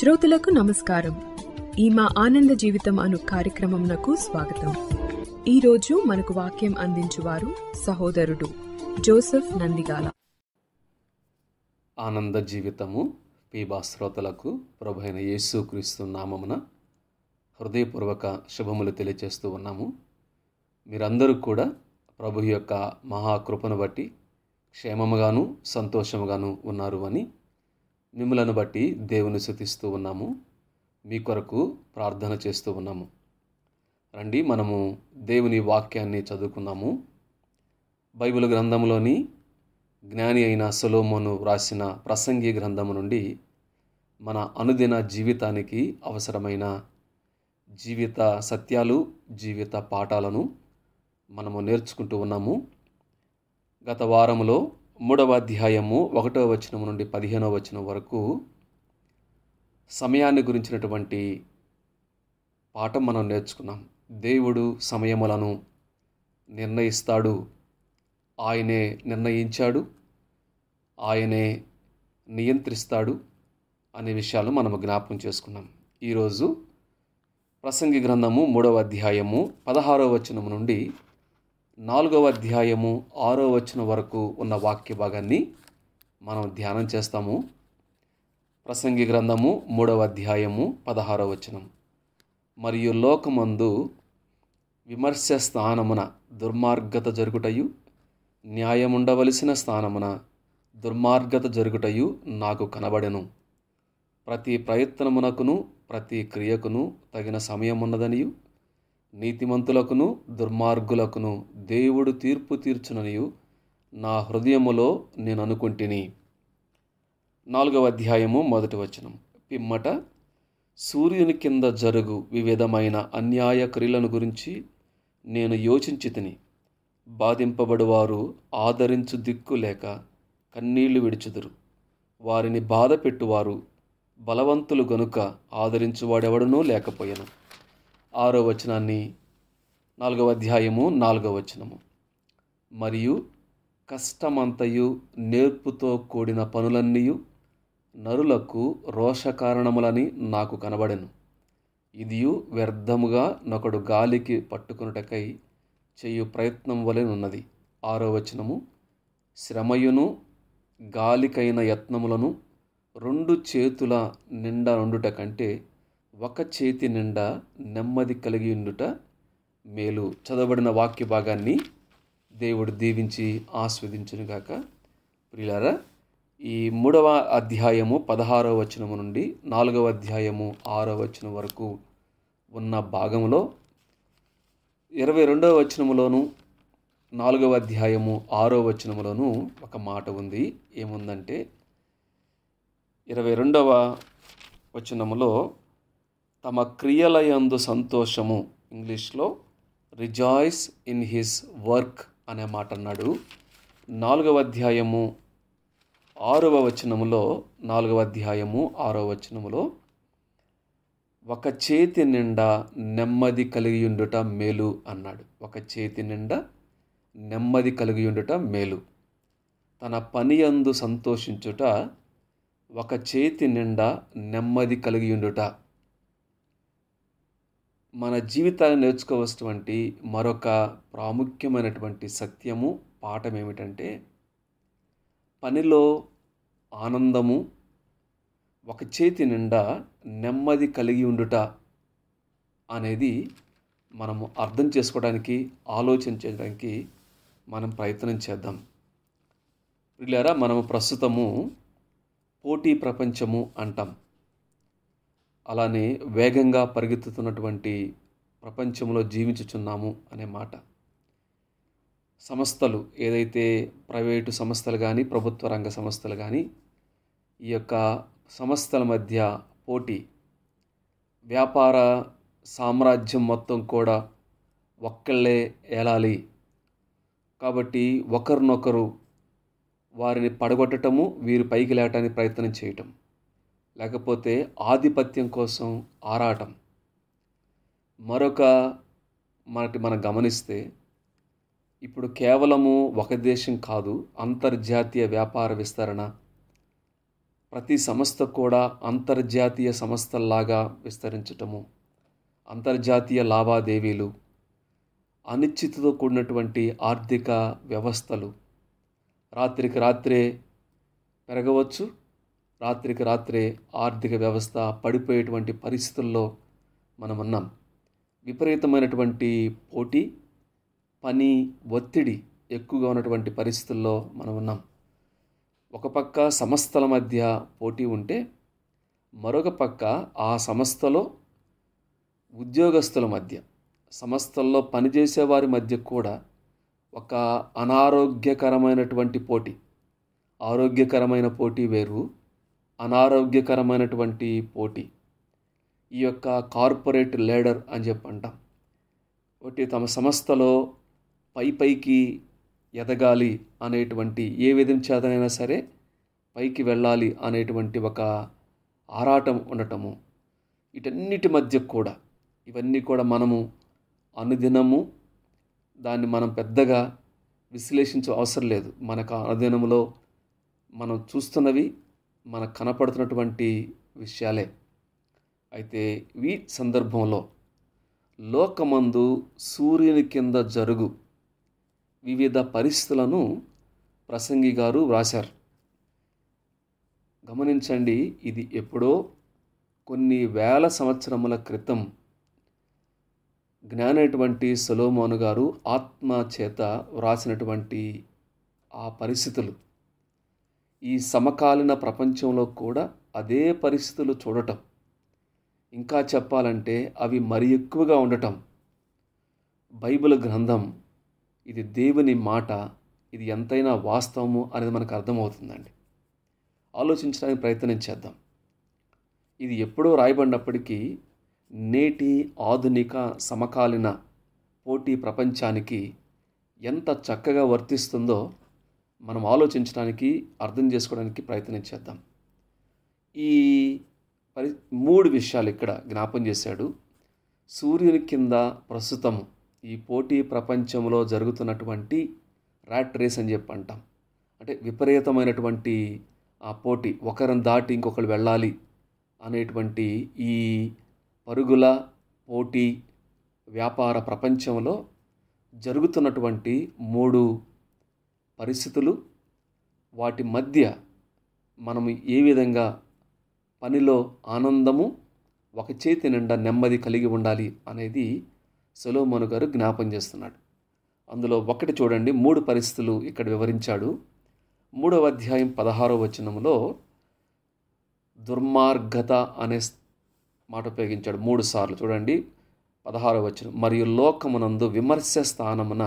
శ్రోతలకు నమస్కారం. ఈ మా ఆనంద జీవితం అను కార్యక్రమమునకు స్వాగతం. ఈరోజు మనకు వాక్యం అందించువారు సహోదరుడు జోసెఫ్ నందిగాల. ఆనంద జీవితము పీబా శ్రోతలకు ప్రభువైన యేసుక్రీస్తు నామమున హృదయపూర్వక శుభములు తెలియజేస్తూ ఉన్నాము. మీరందరూ కూడా ప్రభు యొక్క మహాకృపను బట్టి క్షేమముగాను సంతోషముగాను ఉన్నారు అని మిమ్మలను బట్టి దేవుని స్తుతిస్తూ ఉన్నాము. మీ కొరకు ప్రార్థన చేస్తూ ఉన్నాము. రండి, మనము దేవుని వాక్యాన్ని చదువుకున్నాము. బైబిల్ గ్రంథంలోని జ్ఞాని అయిన సొలొమోను వ్రాసిన ప్రసంగి గ్రంథము నుండి మన అనుదిన జీవితానికి అవసరమైన జీవిత సత్యాలు, జీవిత పాఠాలను మనము నేర్చుకుంటూ ఉన్నాము. గత వారములో 3వ అధ్యాయము 1వ వచనం నుండి 15వ వచనం వరకు సమయాన్ని గురించినటువంటి పాఠం మనం నేర్చుకున్నాం. దేవుడు సమయములను నిర్ణయిస్తాడు, ఆయనే నిర్ణయించాడు, ఆయనే నియంత్రిస్తాడు అనే విషయాలు మనము జ్ఞాపకం చేసుకున్నాం. ఈరోజు ప్రసంగి గ్రంథము 3వ అధ్యాయము 16వ వచనం నుండి 4వ అధ్యాయము 6వ వచనం వరకు ఉన్న వాక్య భాగాన్ని మనం ధ్యానం చేస్తాము. ప్రసంగి గ్రంథము 3వ అధ్యాయము 16వ వచనం. మరియు లోకమందు విమర్శ స్థానమున దుర్మార్గత జరుగుటయు, న్యాయముండవలసిన స్థానమున దుర్మార్గత జరుగుటయు నాకు కనబడెను. ప్రతి ప్రయత్నమునకును ప్రతి క్రియకును తగిన సమయమున్నదనియు, నీతిమంతులకును దుర్మార్గులకును దేవుడు తీర్పు తీర్చుననియు నా హృదయములో నేను అనుకుంటిని. 4వ అధ్యాయము 1వ వచనం. పిమ్మట సూర్యుని కింద జరుగు వివిధమైన అన్యాయ క్రియలను గురించి నేను యోచించి తిని, బాధింపబడువారు ఆదరించు దిక్కు లేక కన్నీళ్లు విడుచుదురు. వారిని బాధ పెట్టువారు బలవంతులు గనుక ఆదరించువాడెవడనూ లేకపోయెను. 6వ వచనాన్ని 4వ అధ్యాయము 4వ వచనము. మరియు కష్టమంతయు నేర్పుతో కూడిన పనులన్నీయు నరులకు రోషకారణములని నాకు కనబడెను. ఇదియు వ్యర్థముగా నొకడు గాలికి పట్టుకొనుటకై చేయు ప్రయత్నం వలెనున్నది. 6వ వచనము. శ్రమయును గాలికైన యత్నములను 2 చేతుల నిండా నుండుట కంటే 1 చేతి నిండా నెమ్మది కలిగి ఉండుట మేలు. చదవబడిన వాక్య భాగాన్ని దేవుడు దీవించి ఆస్వాదించునుగాక. ప్రియులారా, ఈ 3వ అధ్యాయము 16వ వచనము నుండి 4వ అధ్యాయము 6వ వచనం వరకు ఉన్న భాగంలో 22వ వచనములోను 4వ అధ్యాయము 6వ వచనములోను ఒక మాట ఉంది. ఏముందంటే 22వ వచనములో తమ క్రియలయందు సంతోషము, ఇంగ్లీష్లో రిజాయిస్ ఇన్ హిస్ వర్క్ అనే మాట అన్నాడు. 4వ అధ్యాయము 6వ వచనములో 4వ అధ్యాయము 6వ వచనములో 1 చేతి నిండా నెమ్మది కలిగి ఉండుట మేలు అన్నాడు. 1 చేతి నిండా నెమ్మది కలిగి ఉండుట మేలు. తన పని యందు సంతోషించుట, 1 చేతి నిండా నెమ్మది కలిగి ఉండుట. మన జీవితాన్ని నేర్చుకోవలసినటువంటి మరొక ప్రాముఖ్యమైనటువంటి సత్యము, పాఠం ఏమిటంటే పనిలో ఆనందము, 1 చేతి నిండా నెమ్మది కలిగి ఉండుట అనేది మనము అర్థం చేసుకోవడానికి, ఆలోచించడానికి మనం ప్రయత్నం చేద్దాం. ప్రియులారా, మనము ప్రస్తుతము పోటీ ప్రపంచము అంటాం. అలానే వేగంగా పరిగెత్తుతున్నటువంటి ప్రపంచంలో జీవించుచున్నాము అనే మాట. సంస్థలు, ఏదైతే ప్రైవేటు సంస్థలు కానీ ప్రభుత్వ రంగ సంస్థలు కానీ, ఈ యొక్క సంస్థల మధ్య పోటీ, వ్యాపార సామ్రాజ్యం మొత్తం కూడా ఒక్కళ్ళే ఏలాలి కాబట్టి ఒకరినొకరు వారిని పడగొట్టడము, వీరు పైకి లేవటానికి ప్రయత్నం చేయటం, లేకపోతే ఆధిపత్యం కోసం ఆరాటం. మరొక మనం గమనిస్తే ఇప్పుడు కేవలము ఒక దేశం కాదు, అంతర్జాతీయ వ్యాపార విస్తరణ, ప్రతి సంస్థ కూడా అంతర్జాతీయ సంస్థల్లాగా విస్తరించటము, అంతర్జాతీయ లావాదేవీలు, అనిశ్చితితో కూడినటువంటి ఆర్థిక వ్యవస్థలు రాత్రికి రాత్రే పెరగవచ్చు, రాత్రికి రాత్రే ఆర్థిక వ్యవస్థ పడిపోయేటువంటి పరిస్థితుల్లో మనం ఉన్నాం. విపరీతమైనటువంటి పోటీ, పని ఒత్తిడి ఎక్కువగా ఉన్నటువంటి పరిస్థితుల్లో మనం ఉన్నాం. ఒక పక్క సంస్థల మధ్య పోటీ ఉంటే, మరొక పక్క ఆ సంస్థలో ఉద్యోగస్తుల మధ్య, సంస్థల్లో పనిచేసే వారి మధ్య కూడా ఒక అనారోగ్యకరమైనటువంటి పోటీ. ఆరోగ్యకరమైన పోటీ వేరు, అనారోగ్యకరమైనటువంటి పోటీ. ఈ యొక్క కార్పొరేట్ లీడర్ అని చెప్పి అంటాం. ఒకటి తమ సంస్థలో పైకి ఎదగాలి అనేటువంటి, ఏ విధం చేతనైనా సరే పైకి వెళ్ళాలి అనేటువంటి ఒక ఆరాటం ఉండటము. వీటన్నిటి మధ్య కూడా, ఇవన్నీ కూడా మనము అనుదినము దాన్ని మనం పెద్దగా విశ్లేషించే అవసరం లేదు. మనకు అనుదినములో మనం చూస్తున్నవి, మనకు కనపడుతున్నటువంటి విషయాలే. అయితే ఈ సందర్భంలో లోకమందు సూర్యుని కింద జరుగు వివిధ పరిస్థితులను ప్రసంగి గారు వ్రాశారు. గమనించండి, ఇది ఎప్పుడో కొన్ని వేల సంవత్సరముల క్రితం జ్ఞానైనటువంటి సొలొమోను గారు ఆత్మ చేత వ్రాసినటువంటి ఆ పరిస్థితులు. ఈ సమకాలీన ప్రపంచంలో కూడా అదే పరిస్థితులు చూడటం, ఇంకా చెప్పాలంటే అవి మరి ఎక్కువగా ఉండటం. బైబిల్ గ్రంథం ఇది దేవుని మాట, ఇది ఎంతైనా వాస్తవము అనేది మనకు అర్థమవుతుందండి. ఆలోచించడానికి ప్రయత్నం చేద్దాం. ఇది ఎప్పుడో రాయబడినప్పటికీ నేటి ఆధునిక సమకాలీన పోటీ ప్రపంచానికి ఎంత చక్కగా వర్తిస్తుందో మనం ఆలోచించడానికి, అర్థం చేసుకోవడానికి ప్రయత్నం చేద్దాం. ఈ 3 విషయాలు ఇక్కడ జ్ఞాపం చేశాడు. సూర్యుని కింద ప్రస్తుతం ఈ పోటీ ప్రపంచంలో జరుగుతున్నటువంటి ర్యాట్ రేస్ అని చెప్పి అంటాం. అంటే విపరీతమైనటువంటి ఆ పోటీ, ఒకరిని దాటి ఇంకొకరు వెళ్ళాలి అనేటువంటి ఈ పరుగుల పోటీ వ్యాపార ప్రపంచంలో జరుగుతున్నటువంటి 3 పరిస్థితులు, వాటి మధ్య మనము ఏ విధంగా పనిలో ఆనందము, ఒక చేతి నిండా నెమ్మది కలిగి ఉండాలి అనేది సొలొమోను గారు జ్ఞాపం చేస్తున్నాడు. అందులో ఒకటి చూడండి, 3 పరిస్థితులు ఇక్కడ వివరించాడు. 3వ అధ్యాయం 16వ వచనంలో దుర్మార్గత అనే మాట ఉపయోగించాడు 3 సార్లు. చూడండి 16వ వచనం, మరియు లోకమునందు విమర్శ స్థానమున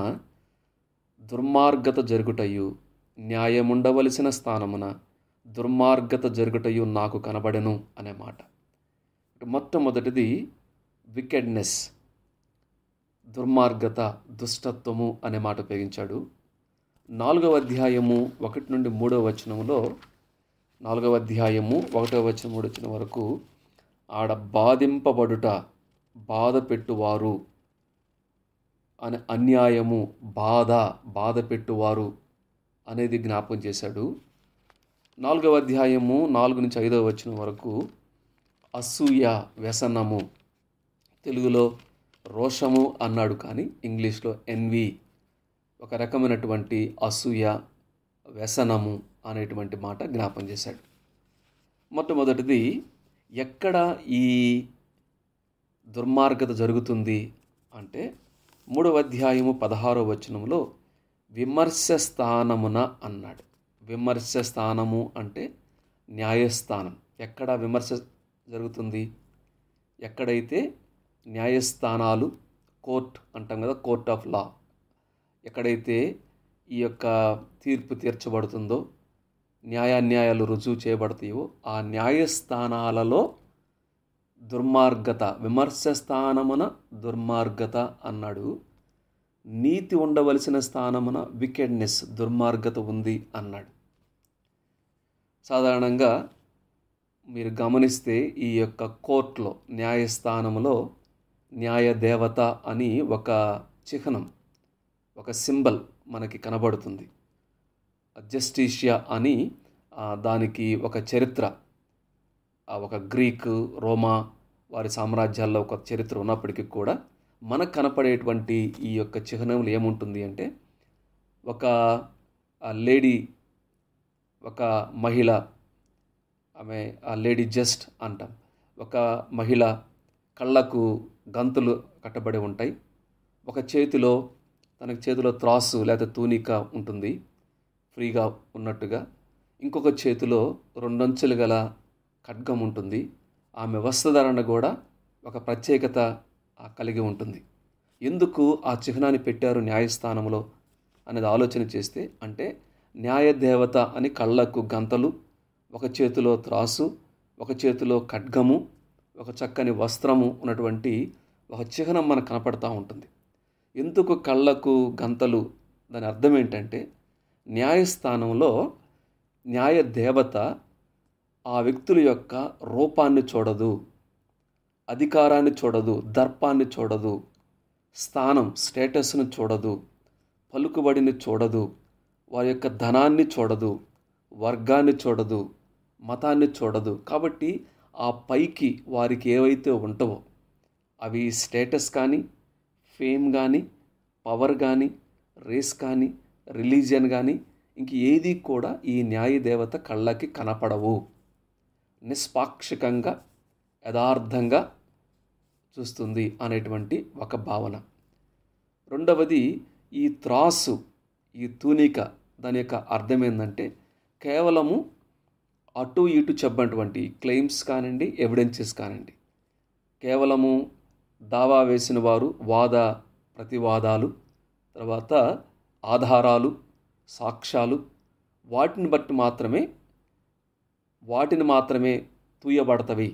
దుర్మార్గత జరుగుటయు, న్యాయముండవలసిన స్థానమున దుర్మార్గత జరుగుటయు నాకు కనబడెను అనే మాట. మొట్టమొదటిది వికెడ్నెస్, దుర్మార్గత, దుష్టత్వము అనే మాట ఉపయోగించాడు. 4వ అధ్యాయము 1 నుండి 3వ వచనంలో, 4వ అధ్యాయము 1వ వచనం 3వ వచనం వరకు, ఆడ బాధింపబడుట, బాధ పెట్టువారు అనే అన్యాయము, బాధ పెట్టువారు అనేది జ్ఞాపకం చేశాడు. 4వ అధ్యాయము 4 నుంచి 5వ వచనం వరకు అసూయ, వ్యసనము, తెలుగులో రోషము అన్నాడు కానీ ఇంగ్లీష్లో ఎన్వి, ఒక రకమైనటువంటి అసూయ, వ్యసనము అనేటువంటి మాట జ్ఞాపం చేశాడు. మొట్టమొదటిది, ఎక్కడ ఈ దుర్మార్గత జరుగుతుంది అంటే 3వ అధ్యాయము 16వ వచనంలో విమర్శ స్థానమున అన్నాడు. విమర్శ స్థానము అంటే న్యాయస్థానం. ఎక్కడ విమర్శ జరుగుతుంది? ఎక్కడైతే న్యాయస్థానాలు, కోర్ట్ అంటాం కదా, కోర్ట్ ఆఫ్ లా, ఎక్కడైతే ఈ యొక్క తీర్పు తీర్చబడుతుందో, న్యాయాన్యాయాలు రుజువు చేయబడతాయో ఆ న్యాయస్థానాలలో దుర్మార్గత, విమర్శ స్థానమున దుర్మార్గత అన్నాడు. నీతి ఉండవలసిన స్థానమున వికెడ్నెస్, దుర్మార్గత ఉంది అన్నాడు. సాధారణంగా మీరు గమనిస్తే ఈ యొక్క కోర్టులో, న్యాయస్థానంలో న్యాయదేవత అని ఒక చిహ్నం, ఒక సింబల్ మనకి కనబడుతుంది. జస్టిషియా అని దానికి ఒక చరిత్ర, ఒక గ్రీకు, రోమా వారి సామ్రాజ్యాల్లో ఒక చరిత్ర ఉన్నప్పటికీ కూడా మనకు కనపడేటువంటి ఈ యొక్క చిహ్నములు ఏముంటుంది అంటే, ఒక లేడీ, ఒక మహిళ, ఆమె లేడీ జస్ట్ అంటాం, ఒక మహిళ కళ్ళకు గంతులు కట్టబడి ఉంటాయి. ఒక చేతిలో, తనకి చేతిలో త్రాసు లేదా తూనిక ఉంటుంది ఫ్రీగా ఉన్నట్టుగా. ఇంకొక చేతిలో 2 అంచులు గల ఖడ్గం ఉంటుంది. ఆమె వస్త్రధారణ కూడా ఒక ప్రత్యేకత కలిగి ఉంటుంది. ఎందుకు ఆ చిహ్నాన్ని పెట్టారు న్యాయస్థానంలో అనేది ఆలోచన చేస్తే, అంటే న్యాయదేవత అని కళ్ళకు గంతలు, ఒక చేతిలో త్రాసు, ఒక చేతిలో ఖడ్గము, ఒక చక్కని వస్త్రము ఉన్నటువంటి ఒక చిహ్నం మనకు కనపడతా ఉంటుంది. ఎందుకు కళ్ళకు గంతలు? దాని అర్థం ఏంటంటే, న్యాయస్థానంలో న్యాయదేవత ఆ వ్యక్తుల యొక్క రూపాన్ని చూడదు, అధికారాన్ని చూడదు, దర్పాన్ని చూడదు, స్థానం స్టేటస్ను చూడదు, పలుకుబడిని చూడదు, వారి యొక్క ధనాన్ని చూడదు, వర్గాన్ని చూడదు, మతాన్ని చూడదు. కాబట్టి ఆ పైకి వారికి ఏవైతే ఉంటావో అవి స్టేటస్ కానీ, ఫేమ్ కానీ, పవర్ కానీ, రేస్ కానీ, రిలీజియన్ కానీ, ఇంక ఏది కూడా ఈ న్యాయదేవత కళ్ళకి కనపడవు. నిష్పాక్షికంగా, యథార్థంగా చూస్తుంది అనేటువంటి ఒక భావన. రెండవది, ఈ త్రాసు, ఈ తూనిక, దాని యొక్క అర్థం ఏంటంటే, కేవలము అటు ఇటు చెప్పినటువంటి క్లెయిమ్స్ కానివ్వండి, ఎవిడెన్సెస్ కానివ్వండి, కేవలము దావా వేసిన వారు ప్రతివాదాలు, తర్వాత ఆధారాలు, సాక్ష్యాలు, వాటిని మాత్రమే తూయబడతవి.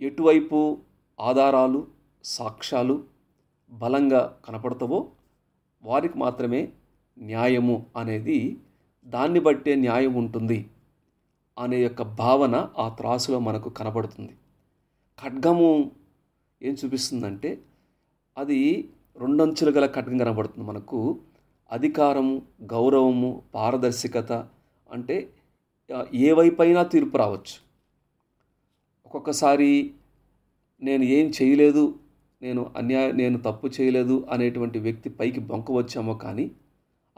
ఎటువైపు ఆధారాలు, సాక్ష్యాలు బలంగా కనపడతావో వారికి మాత్రమే న్యాయము అనేది, దాన్ని బట్టే న్యాయం ఉంటుంది అనే యొక్క భావన ఆ త్రాసులో మనకు కనపడుతుంది. ఖడ్గము ఏం చూపిస్తుందంటే, అది 2 అంచులు గల ఖడ్గం కనబడుతుంది మనకు. అధికారము, గౌరవము, పారదర్శకత, అంటే ఏ వైపైనా తీర్పు రావచ్చు. ఒక్కొక్కసారి నేను ఏం చేయలేదు, నేను తప్పు చేయలేదు అనేటువంటి వ్యక్తి పైకి బొంక వచ్చామో కానీ,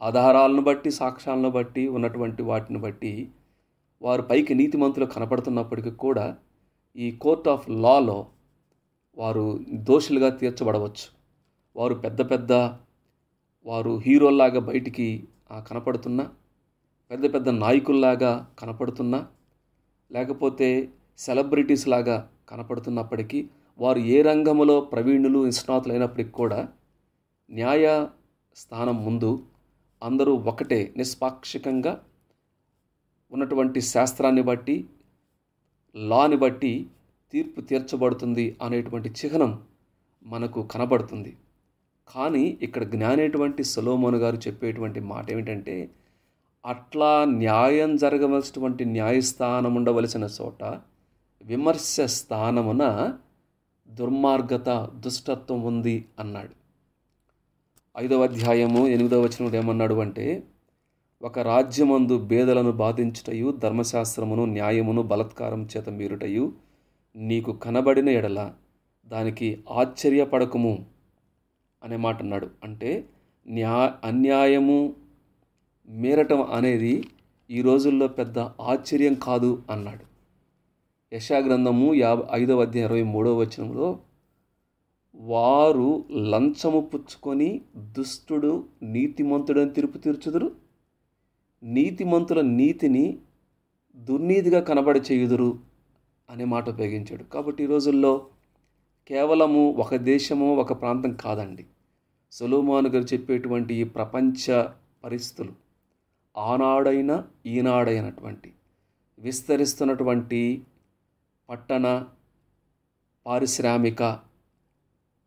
ఆధారాలను బట్టి, సాక్ష్యాలను బట్టి, ఉన్నటువంటి వాటిని బట్టి వారు పైకి నీతిమంతులు కనపడుతున్నప్పటికీ కూడా ఈ కోర్ట్ ఆఫ్ లాలో వారు దోషులుగా తీర్చబడవచ్చు. వారు వారు హీరోల్లాగా బయటికి కనపడుతున్నా, పెద్ద నాయకుల్లాగా కనపడుతున్నా, లేకపోతే సెలబ్రిటీస్ లాగా కనపడుతున్నప్పటికీ, వారు ఏ రంగంలో ప్రవీణులు, నిష్ణాతులు అయినప్పటికీ కూడా న్యాయ స్థానం ముందు అందరూ ఒకటే, నిష్పాక్షికంగా ఉన్నటువంటి శాస్త్రాన్ని బట్టి, లాని బట్టి తీర్పు తీర్చబడుతుంది అనేటువంటి చిహ్నం మనకు కనబడుతుంది. కానీ ఇక్కడ జ్ఞానేటువంటి సొలొమోను గారు చెప్పేటువంటి మాట ఏమిటంటే, అట్లా న్యాయం జరగవలసినటువంటి న్యాయస్థానం ఉండవలసిన చోట విమర్శ స్థానమున దుర్మార్గత, దుష్టత్వం ఉంది అన్నాడు. 5వ అధ్యాయము 8వ వచనంలో ఏమన్నాడు అంటే, ఒక రాజ్యమందు బేదలను బాధించుటయు, ధర్మశాస్త్రమును న్యాయమును బలత్కారం చేత మీరుటయు నీకు కనబడిన ఎడల దానికి ఆశ్చర్యపడకుము అనే మాట అన్నాడు. అంటే అన్యాయము మీరటం అనేది ఈ రోజుల్లో పెద్ద ఆశ్చర్యం కాదు అన్నాడు. యెషయా గ్రంథము 5వ అధ్యాయం 23వ వచనంలో, వారు లంచము పుచ్చుకొని దుష్టుడు నీతిమంతుడని తీర్పు తీర్చుదురు, నీతిమంతుల నీతిని దుర్నీతిగా కనబడి చేయుదురు అనే మాట ఉపయోగించాడు. కాబట్టి ఈ రోజుల్లో కేవలము ఒక దేశము, ఒక ప్రాంతం కాదండి. సొలొమోను గారు చెప్పేటువంటి ఈ ప్రపంచ పరిస్థితులు, ఆనాడైనా ఈనాడైనటువంటి విస్తరిస్తున్నటువంటి పట్టణ, పారిశ్రామిక,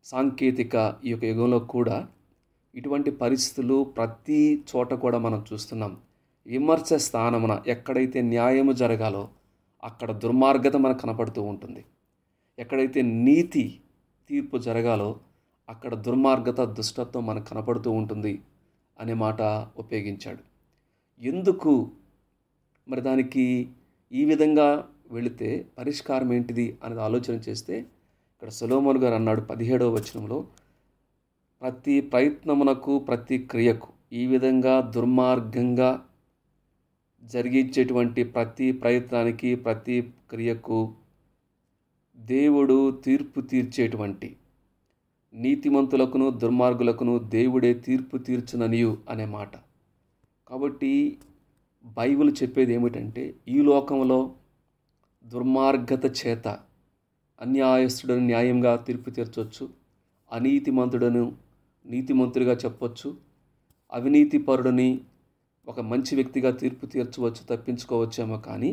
సాంకేతిక ఈ యొక్క యుగంలో కూడా ఇటువంటి పరిస్థితులు ప్రతి చోట కూడా మనం చూస్తున్నాం. విమర్శ స్థానమున ఎక్కడైతే న్యాయము జరగాలో అక్కడ దుర్మార్గత మనకు కనపడుతూ ఉంటుంది. ఎక్కడైతే నీతి తీర్పు జరగాలో అక్కడ దుర్మార్గత, దుష్టత్వం మనకు కనపడుతూ ఉంటుంది అనే మాట ఉపయోగించాడు. ఎందుకు మరి దానికి ఈ విధంగా వెళితే పరిష్కారం ఏంటిది అనేది ఆలోచన చేస్తే ఇక్కడ సొలొమోను గారు అన్నాడు 17వ వచనంలో, ప్రతి ప్రయత్నమునకు ప్రతి క్రియకు, ఈ విధంగా దుర్మార్గంగా జరిగించేటువంటి ప్రతి ప్రయత్నానికి ప్రతి క్రియకు దేవుడు తీర్పు తీర్చేటువంటి, నీతిమంతులకును దుర్మార్గులకును దేవుడే తీర్పు తీర్చుననియు అనే మాట. కాబట్టి బైబిల్ చెప్పేది ఏమిటంటే, ఈ లోకంలో దుర్మార్గత చేత అన్యాయస్తుడని న్యాయంగా తీర్పు తీర్చవచ్చు, అనీతిమంతుడను నీతిమంతుడిగా చెప్పొచ్చు, అవినీతిపరుడిని ఒక మంచి వ్యక్తిగా తీర్పు తీర్చవచ్చు, తప్పించుకోవచ్చేమో. కానీ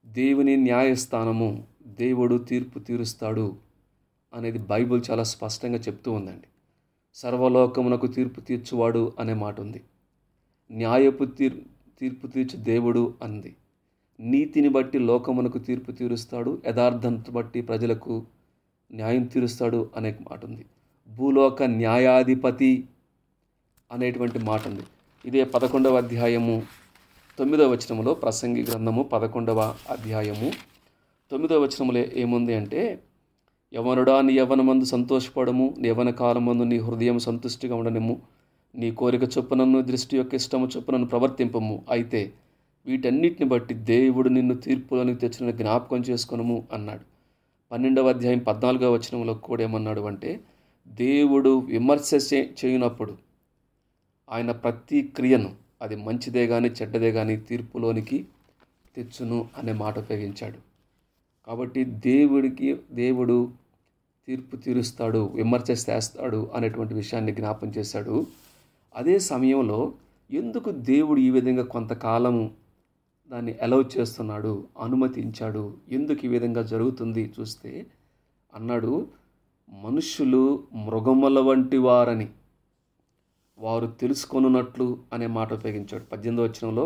దేవుని న్యాయస్థానము, దేవుడు తీర్పు తీరుస్తాడు అనేది బైబిల్ చాలా స్పష్టంగా చెప్తూ ఉందండి. సర్వలోకమునకు తీర్పు తీర్చువాడు అనే మాట ఉంది. న్యాయపు తీర్పు తీర్చు దేవుడు అంది. నీతిని బట్టి లోకమునకు తీర్పు తీరుస్తాడు, యథార్థాన్ని బట్టి ప్రజలకు న్యాయం తీరుస్తాడు అనే మాట ఉంది. భూలోక న్యాయాధిపతి అనేటువంటి మాట ఉంది. ఇదే 11వ అధ్యాయము 9వ వచనంలో, ప్రసంగి గ్రంథము 11వ అధ్యాయము 9వ వచనంలో ఏముంది అంటే, యవనుడా నీ యవ్వనమందు సంతోషపడము, నీ యవ్వన కాలమందు నీ హృదయం సంతుష్టిగా ఉండనిమ్ము, నీ కోరిక చొప్పునను దృష్టి యొక్క ఇష్టము చొప్పునను ప్రవర్తింపము, అయితే వీటన్నిటిని బట్టి దేవుడు నిన్ను తీర్పులోనికి తెచ్చిన జ్ఞాపకం చేసుకొనుము అన్నాడు. 12వ అధ్యాయం 14వ వచనంలో కూడా ఏమన్నాడు అంటే, దేవుడు విమర్శ చేయనప్పుడు ఆయన ప్రతి క్రియను, అది మంచిదే కానీ చెడ్డదే కానీ, తీర్పులోనికి తెచ్చును అనే మాట ఉపయోగించాడు. కాబట్టి దేవుడు తీర్పు తీరుస్తాడు, విమర్శ చేస్తాడు అనేటువంటి విషయాన్ని జ్ఞాపం చేశాడు. అదే సమయంలో ఎందుకు దేవుడు ఈ విధంగా కొంతకాలము దాన్ని అలౌ చేస్తున్నాడు, అనుమతించాడు, ఎందుకు ఈ విధంగా జరుగుతుంది చూస్తే అన్నాడు, మనుష్యులు మృగముల వంటి వారని వారు తెలుసుకొనున్నట్లు అనే మాట ఉపయోగించాడు. 18వ వచనంలో,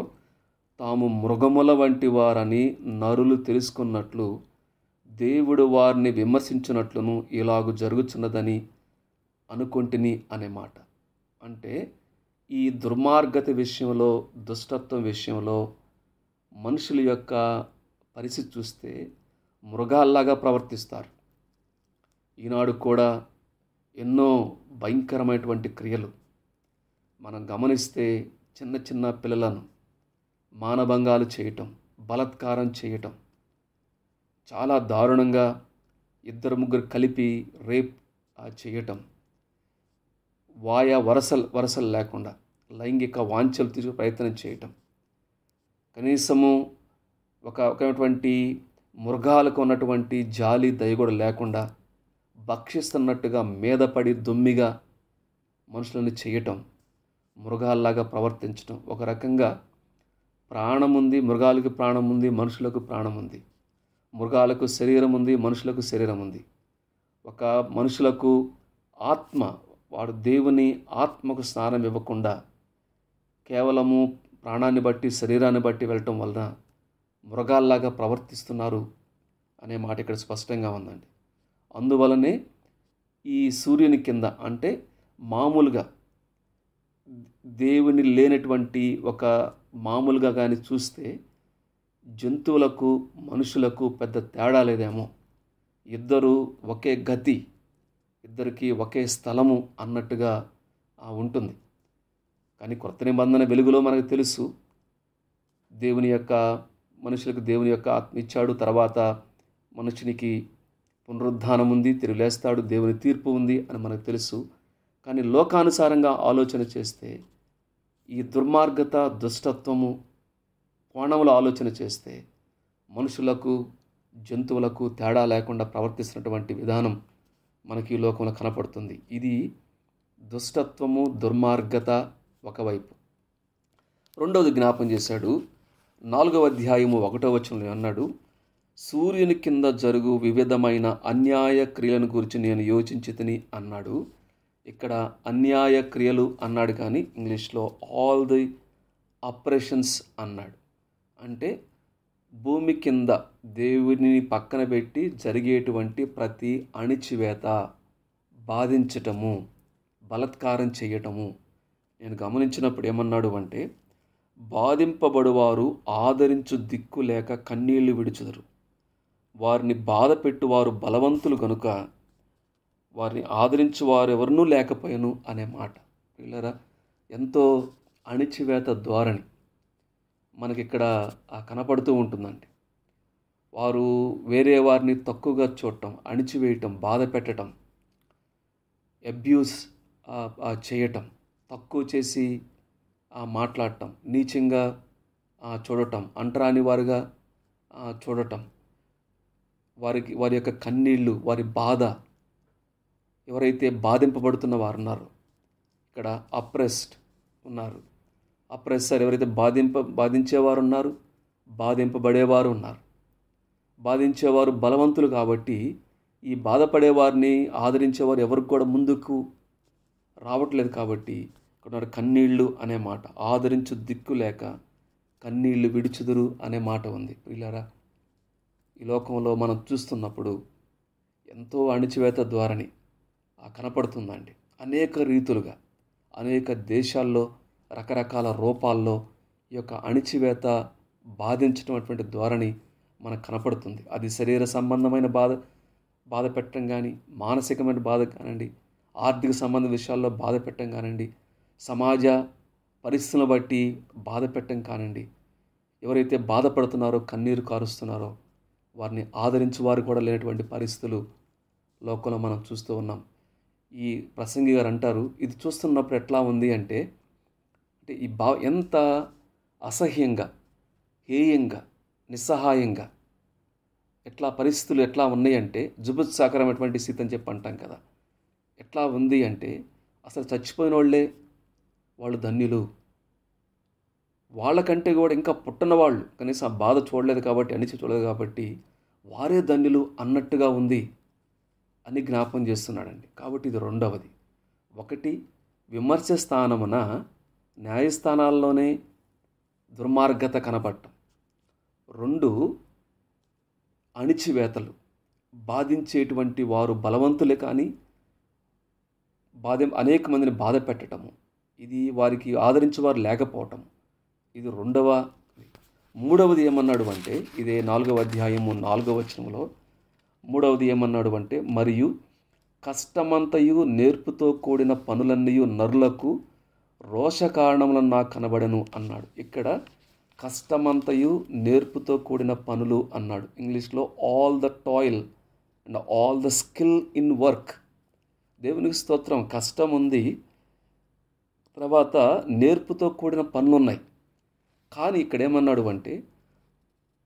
తాము మృగముల వంటి వారని నరులు తెలుసుకున్నట్లు దేవుడు వారిని విమర్శించినట్లును ఇలాగు జరుగుతున్నదని అనుకొంటిని అనే మాట. అంటే ఈ దుర్మార్గత విషయంలో, దుష్టత్వం విషయంలో మనుషుల యొక్క పరిస్థితి చూస్తే మృగాల్లాగా ప్రవర్తిస్తారు. ఈనాడు కూడా ఎన్నో భయంకరమైనటువంటి క్రియలు మనం గమనిస్తే, చిన్న చిన్న పిల్లలను మానభంగాలు చేయటం, బలాత్కారం చేయటం, చాలా దారుణంగా 2-3 కలిపి రేప్ చేయటం, వరసలు లేకుండా లైంగిక వాంఛలు తీర్చే ప్రయత్నం చేయటం, కనీసము ఒకటువంటి మృగాలకు ఉన్నటువంటి జాలి దయ కూడా లేకుండా భక్షిస్తున్నట్టుగా మీదపడి దొమ్మిగా మనుషులను చేయటం, మృగాల్లాగా ప్రవర్తించటం. ఒక రకంగా ప్రాణం ఉంది, మృగాలకు ప్రాణం ఉంది, మనుషులకు ప్రాణం ఉంది. మృగాలకు శరీరం ఉంది, మనుషులకు శరీరం ఉంది. ఒక మనుషులకు ఆత్మ, వాడు దేవుని ఆత్మకు స్నానం ఇవ్వకుండా కేవలము ప్రాణాన్ని బట్టి శరీరాన్ని బట్టి వెళ్ళటం వలన మృగాల్లాగా ప్రవర్తిస్తున్నారు అనే మాట ఇక్కడ స్పష్టంగా ఉందండి. అందువలనే ఈ సూర్యుని కింద, అంటే మామూలుగా దేవుని లేనటువంటి ఒక మామూలుగా కానీ చూస్తే జంతువులకు మనుషులకు పెద్ద తేడా లేదేమో, ఇద్దరు ఒకే గతి, ఇద్దరికి ఒకే స్థలము అన్నట్టుగా ఉంటుంది. కానీ కొత్త నిబంధన వెలుగులో మనకు తెలుసు, మనుషులకు దేవుని యొక్క ఆత్మ ఇచ్చాడు. తర్వాత మనుషునికి పునరుద్ధానం ఉంది, తిరిగి లేస్తాడు, దేవుని తీర్పు ఉంది అని మనకు తెలుసు. కానీ లోకానుసారంగా ఆలోచన చేస్తే, ఈ దుర్మార్గత, దుష్టత్వము కోణంలో ఆలోచన చేస్తే మనుషులకు జంతువులకు తేడా లేకుండా ప్రవర్తిస్తున్నటువంటి విధానం మనకి ఈ లోకంలో కనపడుతుంది. ఇది దుష్టత్వము, దుర్మార్గత ఒకవైపు. రెండవది జ్ఞాపం చేశాడు, 4వ అధ్యాయము 1వ వచనంలో అన్నాడు, సూర్యుని కింద జరుగు వివిధమైన అన్యాయ క్రియలను గురించి నేను యోచించితిని అన్నాడు. ఇక్కడ అన్యాయ క్రియలు అన్నాడు, కానీ ఇంగ్లీష్లో ఆల్ ది ఆపరేషన్స్ అన్నాడు. అంటే భూమి కింద దేవుని పక్కన పెట్టి జరిగేటువంటి ప్రతి అణిచివేత, బాధించటము, బలాత్కారం చేయటము. నేను గమనించినప్పుడు ఏమన్నాడు అంటే, బాధింపబడువారు ఆదరించు దిక్కు లేక కన్నీళ్లు విడుచుదురు. వారిని బాధ పెట్టువారు బలవంతులు గనుక వారిని ఆదరించు వారు ఎవరినూ లేకపోయాను అనే మాట. పిల్లరా, ఎంతో అణిచివేత ధోరణి మనకిక్కడ కనపడుతూ ఉంటుందండి. వారు వేరే వారిని తక్కువగా చూడటం, అణిచివేయటం, బాధ పెట్టడం, అబ్యూస్ చేయటం, తక్కువ చేసి మాట్లాడటం, నీచంగా చూడటం, అంటరాని వారుగా చూడటం, వారి యొక్క కన్నీళ్ళు, వారి బాధ, ఎవరైతే బాధింపబడుతున్న వారు ఉన్నారో, ఇక్కడ అప్రెస్డ్ ఉన్నారు, అప్రెసర్ ఎవరైతే బాధించేవారు ఉన్నారు, బాధింపబడేవారు ఉన్నారు. బాధించేవారు బలవంతులు కాబట్టి ఈ బాధపడేవారిని ఆదరించేవారు ఎవరికి కూడా ముందుకు రావట్లేదు. కాబట్టి ఇక్కడ కన్నీళ్ళు అనే మాట, ఆదరించు దిక్కు లేక కన్నీళ్లు విడుచుదురు అనే మాట ఉంది. పిల్లరా, ఈ లోకంలో మనం చూస్తున్నప్పుడు ఎంతో అణిచివేత ధోరణి కనపడుతుందండి. అనేక రీతులుగా, అనేక దేశాల్లో, రకరకాల రూపాల్లో ఈ యొక్క అణిచివేత, బాధించడం అటువంటి ధోరణి మనకు కనపడుతుంది. అది శరీర సంబంధమైన బాధ పెట్టడం కానీ, మానసికమైన బాధ కానివ్వండి, ఆర్థిక సంబంధ విషయాల్లో బాధ పెట్టడం కానివ్వండి, సమాజ పరిస్థితులను బట్టి బాధ పెట్టడం కానివ్వండి. ఎవరైతే బాధపడుతున్నారో, కన్నీరు కారుస్తున్నారో వారిని ఆదరించే వారు కూడా లేనటువంటి పరిస్థితులు లోకంలో మనం చూస్తూ ఉన్నాం. ఈ ప్రసంగి గారు అంటారు, ఇది చూస్తున్నప్పుడు ఎట్లా ఉంది అంటే ఈ ఎంత అసహ్యంగా, హేయంగా, నిస్సహాయంగా, పరిస్థితులు ఎట్లా ఉన్నాయంటే జుబుత్సాకరమైనటువంటి స్థితి అని చెప్పి అంటాం కదా. ఎట్లా ఉంది అంటే అసలు చచ్చిపోయిన వాళ్ళు ధన్యులు, వాళ్ళకంటే కూడా ఇంకా పుట్టిన వాళ్ళు కనీసం ఆ బాధ చూడలేదు కాబట్టి, అణిచి చూడలేదు కాబట్టి వారే ధన్యులు అన్నట్టుగా ఉంది అని జ్ఞాపం చేస్తున్నాడండి. కాబట్టి ఇది రెండవది. ఒకటి, విమర్శ స్థానమున న్యాయస్థానాల్లోనే దుర్మార్గత కనపడటం. రెండు, అణిచివేతలు, బాధించేటువంటి వారు బలవంతులే కానీ అనేక మందిని బాధ పెట్టడము, ఇది వారికి ఆదరించేవారు లేకపోవటం, ఇది రెండవ. మూడవది ఏమన్నాడు అంటే, ఇదే 4వ అధ్యాయము 4వ వచనంలో మూడవది ఏమన్నాడు అంటే, మరియు కష్టమంతయు నేర్పుతో కూడిన పనులన్నయు నరులకు రోష కారణములను నాకు కనబడను అన్నాడు. ఇక్కడ కష్టమంతయు నేర్పుతో కూడిన పనులు అన్నాడు. ఇంగ్లీష్లో all the toil and all the skill in work. దేవునికి స్తోత్రం. కష్టం ఉంది, తర్వాత నేర్పుతో కూడిన పనులు ఉన్నాయి. కానీ ఇక్కడ ఏమన్నాడు అంటే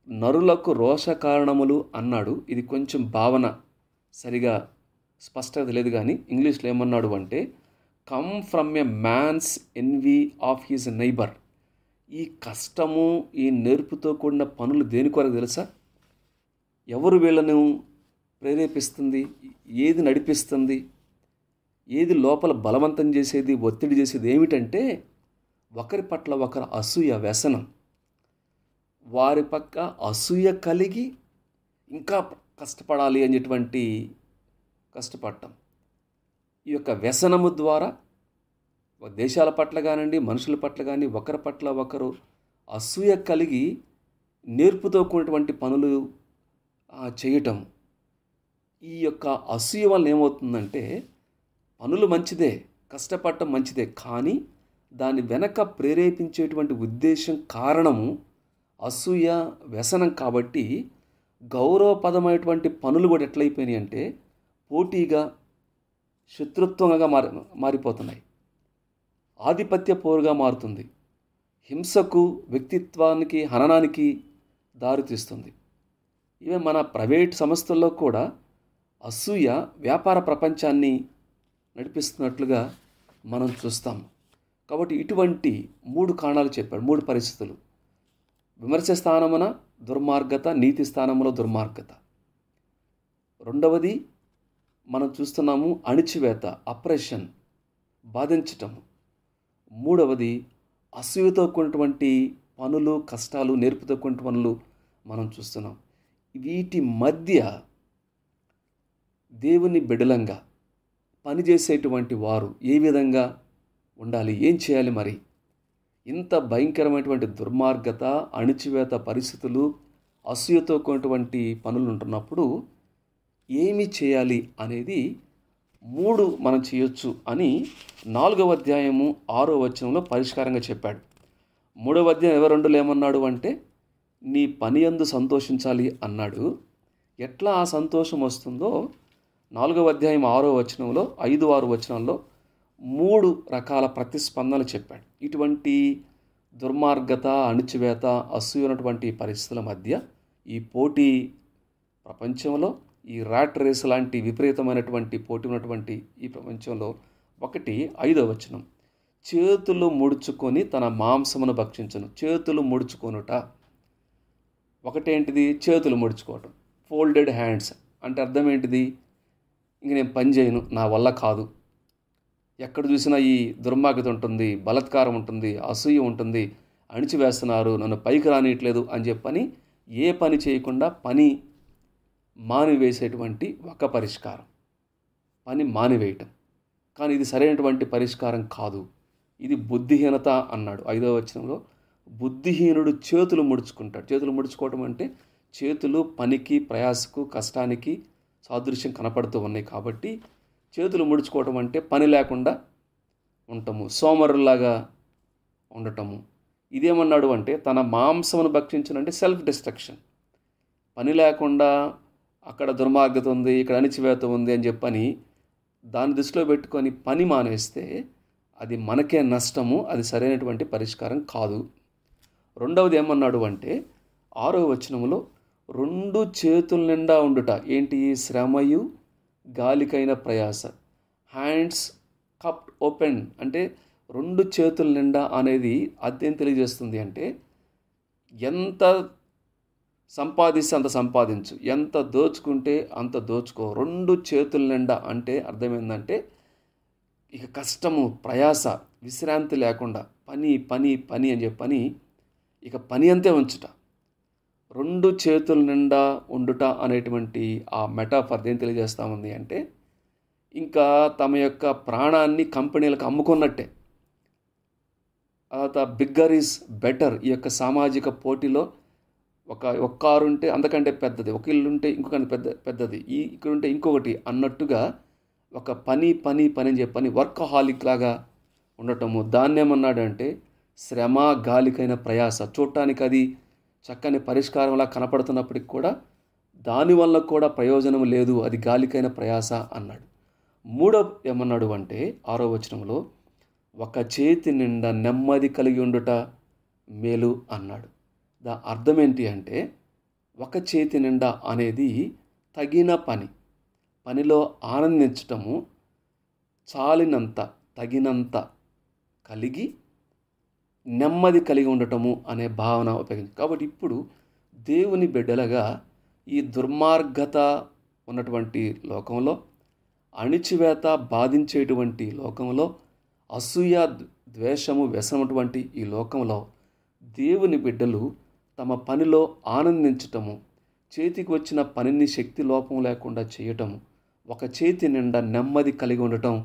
నరులకు రోష కారణములు అన్నాడు. ఇది కొంచెం భావన సరిగా స్పష్టత లేదు, కానీ ఇంగ్లీష్లో ఏమన్నాడు అంటే come from a man's envy of his neighbour. ఈ కష్టము, ఈ నేర్పుతో కూడిన పనులు దేని కొరకు తెలుసా? ఎవరు వీళ్ళను ప్రేరేపిస్తుంది, ఏది నడిపిస్తుంది, ఏది లోపల బలవంతం చేసేది, ఒత్తిడి చేసేది ఏమిటంటే ఒకరి పట్ల ఒకరు అసూయ, వ్యసనం. వారి పక్క అసూయ కలిగి ఇంకా కష్టపడాలి అనేటువంటి కష్టపడటం. ఈ యొక్క వ్యసనము ద్వారా దేశాల పట్ల కానివ్వండి, మనుషుల పట్ల కానీ ఒకరి పట్ల ఒకరు అసూయ కలిగి నేర్పుతో కూడినటువంటి పనులు చేయటం. ఈ యొక్క అసూయ వల్ల ఏమవుతుందంటే పనులు మంచిదే, కష్టపడటం మంచిదే, కానీ దాని వెనక ప్రేరేపించేటువంటి ఉద్దేశం, కారణము అసూయ, వ్యసనం. కాబట్టి గౌరవపదమైనటువంటి పనులు కూడా ఎట్లయిపోయినాయి అంటే పోటీగా, శత్రుత్వంగా మారిపోతున్నాయి. ఆధిపత్య పోరుగా మారుతుంది. హింసకు, వ్యక్తిత్వానికి, హననానికి దారితీస్తుంది. ఇవే మన ప్రైవేట్ సంస్థల్లో కూడా అసూయ వ్యాపార ప్రపంచాన్ని నడిపిస్తున్నట్లుగా మనం చూస్తాం. కాబట్టి ఇటువంటి 3 కారణాలు చెప్పాడు, 3 పరిస్థితులు. విమర్శ స్థానమున దుర్మార్గత, నీతి స్థానంలో దుర్మార్గత. రెండవది మనం చూస్తున్నాము అణిచివేత, అప్రెషన్, బాధించటం. మూడవది అసూయతో కూడినటువంటి పనులు, కష్టాలు, నేర్పుతో కూడిన పనులు మనం చూస్తున్నాం. వీటి మధ్య దేవుని బిడలంగా పనిచేసేటువంటి వారు ఏ విధంగా ఉండాలి, ఏం చేయాలి? మరి ఇంత భయంకరమైనటువంటి దుర్మార్గత, అణిచివేత పరిస్థితులు, అసూయతో కూడినటువంటి పనులు ఉంటున్నప్పుడు ఏమి చేయాలి అనేది 3 మనం చేయొచ్చు అని 4వ అధ్యాయము 6వ వచనంలో పరిష్కారంగా చెప్పాడు. 3వ అధ్యాయం 22లో ఏమన్నాడు అంటే, నీ పని యందు సంతోషించాలి అన్నాడు. ఎట్లా ఆ సంతోషం వస్తుందో 4వ అధ్యాయం 6వ వచనంలో 5, 6 వచనాల్లో 3 రకాల ప్రతిస్పందనలు చెప్పాడు. ఇటువంటి దుర్మార్గత, అణిచివేత, అసూయనటువంటి పరిస్థితుల మధ్య ఈ పోటీ ప్రపంచంలో, ఈ ర్యాట్ రేస్ లాంటి విపరీతమైనటువంటి పోటీ ఉన్నటువంటి ఈ ప్రపంచంలో 5వ వచనం, చేతులు ముడుచుకొని తన మాంసమును భక్షించును. చేతులు ముడుచుకొనుట ఒకటేంటిది? చేతులు ముడుచుకోవటం, ఫోల్డెడ్ హ్యాండ్స్ అంటే అర్థం ఏంటిది? ఇంక నేను పని చేయను, నా వల్ల కాదు, ఎక్కడ చూసినా ఈ దుర్మార్గత ఉంటుంది, బలాత్కారం ఉంటుంది, అసూయ ఉంటుంది, అణిచివేస్తున్నారు, నన్ను పైకి రానియట్లేదు అని చెప్పని ఏ పని చేయకుండా పని మానివేసేటువంటి ఒక పరిష్కారం, పని మానివేయటం. కానీ ఇది సరైనటువంటి పరిష్కారం కాదు, ఇది బుద్ధిహీనత అన్నాడు 5వ వచనంలో. బుద్ధిహీనుడు చేతులు ముడుచుకుంటాడు. చేతులు ముడుచుకోవటం అంటే చేతులు పనికి, ప్రయాసకు, కష్టానికి సాదృశ్యం కనపడుతూ ఉన్నాయి కాబట్టి చేతులు ముడుచుకోవటం అంటే పని లేకుండా ఉండటము, సోమరులాగా ఉండటము. ఇదేమన్నాడు అంటే తన మాంసమును భక్షించనంటే సెల్ఫ్ డిస్ట్రక్షన్. పని లేకుండా అక్కడ దుర్మార్గత ఉంది, ఇక్కడ అణిచివేత ఉంది అని చెప్పని దాన్ని దృష్టిలో పెట్టుకొని పని మానేస్తే అది మనకే నష్టము, అది సరైనటువంటి పరిష్కారం కాదు. రెండవది ఏమన్నాడు అంటే 6వ వచనములో 2 చేతుల నిండా ఉండుట. ఏంటి? శ్రమయు గాలికైన ప్రయాస. హ్యాండ్స్ కప్డ్ ఓపెన్ అంటే 2 చేతుల నిండా అనేది అదేం తెలియజేస్తుంది అంటే ఎంత సంపాదిస్తే అంత సంపాదించు, ఎంత దోచుకుంటే అంత దోచుకో. 2 చేతుల నిండా అంటే అర్థమైందంటే ఇక కష్టము, ప్రయాస, విశ్రాంతి లేకుండా పని పని పని అని చెప్పని ఇక పని అంతే ఉంచుట. 2 చేతుల నిండా ఉండుట అనేటువంటి ఆ మెటాఫర్ ఏం తెలియజేస్తూ ఉంది అంటే ఇంకా తమ యొక్క ప్రాణాన్ని కంపెనీలకు అమ్ముకున్నట్టే. తర్వాత బిగ్గర్ ఈజ్ బెటర్. ఈ యొక్క సామాజిక పోటీలో ఒక కారు ఉంటే అంతకంటే పెద్దది, ఒక ఇల్లు ఉంటే ఇంకొక పెద్దది, ఇక్కడ ఉంటే ఇంకొకటి అన్నట్టుగా ఒక పని పని పని అని చెప్పని వర్కహాలిక్ లాగా ఉండటము. దాన్ని ఏమన్నాడు అంటే శ్రమ, గాలికైన ప్రయాస. చూడటానికి అది చక్కని పరిష్కారంలా కనపడుతున్నప్పటికి కూడా దానివల్ల కూడా ప్రయోజనం లేదు, అది గాలికైన ప్రయాస అన్నాడు. 3వ ఏమన్నాడు అంటే 6వ వచనంలో ఒక చేతి నిండా నెమ్మది కలిగి ఉండుట మేలు అన్నాడు. అర్థం ఏంటి అంటే ఒక చేతి నిండా అనేది తగిన పని, పనిలో ఆనందించటము, చాలినంత, తగినంత కలిగి నెమ్మది కలిగి ఉండటము అనే భావన ఉపయోగించి. కాబట్టి ఇప్పుడు దేవుని బిడ్డలుగా ఈ దుర్మార్గత ఉన్నటువంటి లోకంలో, అణిచివేత బాధించేటువంటి లోకంలో, అసూయ, ద్వేషము, వ్యసనటువంటి ఈ లోకంలో దేవుని బిడ్డలు తమ పనిలో ఆనందించటము, చేతికి వచ్చిన పనిని శక్తి లోపం లేకుండా చేయటము, ఒక చేతి నిండా నెమ్మది కలిగి ఉండటం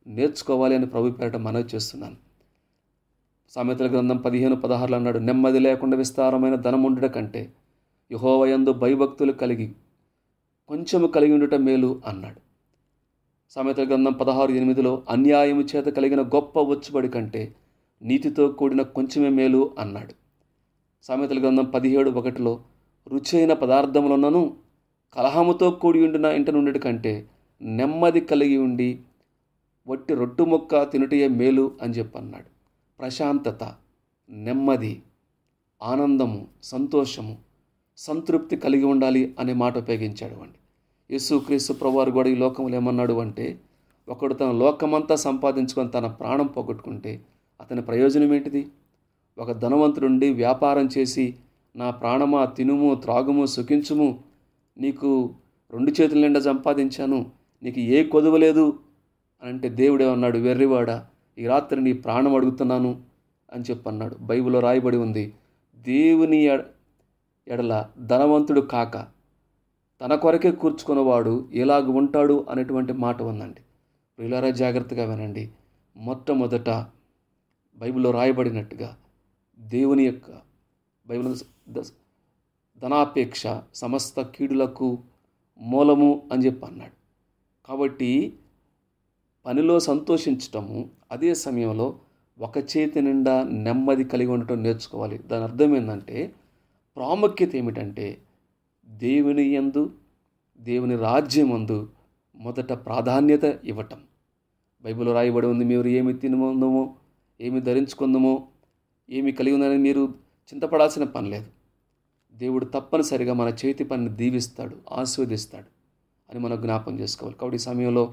నేర్చుకోవాలి అని ప్రభు పేరట మనవి చేస్తున్నాను. సామెతల గ్రంథం 15:16 అన్నాడు, నెమ్మది లేకుండా విస్తారమైన ధనముండుట కంటే యెహోవా యందు భయభక్తులు కలిగి కొంచెము కలిగి ఉండటం మేలు అన్నాడు. సామెతల గ్రంథం 16:8 అన్యాయము చేత కలిగిన గొప్ప వచ్చుబడి కంటే నీతితో కూడిన కొంచెమే మేలు అన్నాడు. సామెతల గ్రంథం 17:1 రుచైన పదార్థములున్నను కలహముతో కూడి ఉండిన ఇంట నుండి కంటే నెమ్మది కలిగి ఉండి వట్టి రొట్టు ముక్క తినుటయే మేలు అని చెప్పన్నాడు. ప్రశాంతత, నెమ్మది, ఆనందము, సంతోషము, సంతృప్తి కలిగి ఉండాలి అనే మాట ఉపయోగించాడు అండి. యేసుక్రీస్తు ప్రభువారు కూడా ఈ లోకంలో ఏమన్నాడు అంటే ఒకడు తన లోకమంతా సంపాదించుకొని తన ప్రాణం పోగొట్టుకుంటే అతని ప్రయోజనం ఏంటిది? ఒక ధనవంతుడుండి వ్యాపారం చేసి నా ప్రాణమా తినుము, త్రాగుము, సుఖించుము, నీకు 2 చేతుల నిండా సంపాదించాను, నీకు ఏ కొదువ లేదు అంటే దేవుడేమన్నాడు, వెర్రివాడా, ఈ రాత్రి నీ ప్రాణం అడుగుతున్నాను అని చెప్పన్నాడు. బైబిల్లో రాయబడి ఉంది, దేవుని ఎడల ధనవంతుడు కాక తన కొరకే కూర్చుకున్నవాడు ఎలాగ ఉంటాడు అనేటువంటి మాట ఉందండి. ప్రియులారా జాగ్రత్తగా వినండి. మొట్టమొదట బైబిల్లో రాయబడినట్టుగా దేవుని యొక్క బైబిల్ ధనాపేక్ష సమస్త కీడులకు మూలము అని చెప్పి అన్నాడు. కాబట్టి పనిలో సంతోషించటము, అదే సమయంలో ఒక చేతి నిండా నెమ్మది కలిగి ఉండటం నేర్చుకోవాలి. దాని అర్థం ఏంటంటే, ప్రాముఖ్యత ఏమిటంటే దేవుని యందు, దేవుని రాజ్యమందు మొదట ప్రాధాన్యత ఇవ్వటం. బైబిల్లో రాయబడి ఉంది, మీరు ఏమి తినముందమో, ఏమి ధరించుకుందామో, ఏమి కలిగి ఉందని మీరు చింతపడాల్సిన పని లేదు. దేవుడు తప్పనిసరిగా మన చేతి పనిని దీవిస్తాడు, ఆశీర్వదిస్తాడు అని మనం జ్ఞాపకం చేసుకోవాలి. కాబట్టి ఈ సమయంలో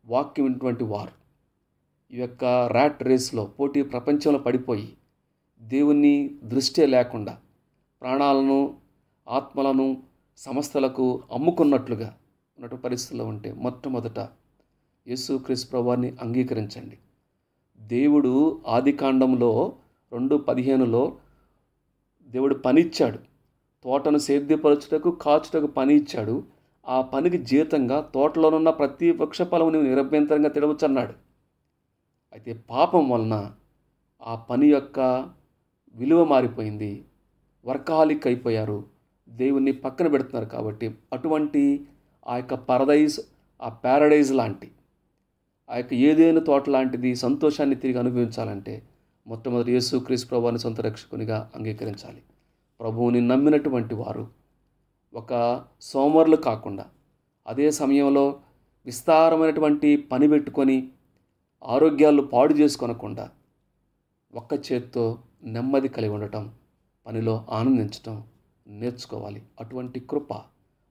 వాక్యం విన్నటువంటి వారు ఈ యొక్క ర్యాట్ రేస్లో, పోటీ ప్రపంచంలో పడిపోయి దేవుని దృష్టి లేకుండా ప్రాణాలను, ఆత్మలను సంస్థలకు అమ్ముకున్నట్లుగా ఉన్నటువంటి పరిస్థితుల్లో ఉంటే మొట్టమొదట యేసుక్రీస్తు ప్రభువాన్ని అంగీకరించండి. దేవుడు ఆదికాండంలో 2:15 దేవుడు పని ఇచ్చాడు. తోటను సేద్యపరచుటకు, కాచుటకు పని ఇచ్చాడు. ఆ పనికి జీతంగా తోటలోనున్న ప్రతి వృక్ష ఫలము నీవు నిరభ్యంతరంగా తినవచ్చు అన్నాడు. అయితే పాపం వలన ఆ పని యొక్క విలువ మారిపోయింది. వర్కాలిక్ అయిపోయారు, దేవుణ్ణి పక్కన పెడుతున్నారు. కాబట్టి అటువంటి ఆ యొక్క ప్యారడైజ్ లాంటి, ఆ యొక్క ఏదైనా తోట లాంటిది సంతోషాన్ని తిరిగి అనుభవించాలంటే మొట్టమొదటి యేసుక్రీస్తు ప్రభువుని సొంత రక్షకునిగా అంగీకరించాలి. ప్రభువుని నమ్మినటువంటి వారు ఒక సోమరులు కాకుండా, అదే సమయంలో విస్తారమైనటువంటి పని పెట్టుకొని ఆరోగ్యాలు పాడు చేసుకొనకుండా ఒక్క చేత్తో నెమ్మది కలిగి ఉండటం, పనిలో ఆనందించటం నేర్చుకోవాలి. అటువంటి కృప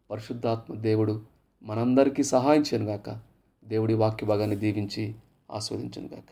పరిశుద్ధాత్మ దేవుడు మనందరికీ సహాయం చేయనుగాక. దేవుడి వాక్య భాగాన్ని దీవించి ఆస్వాదించునుగాక.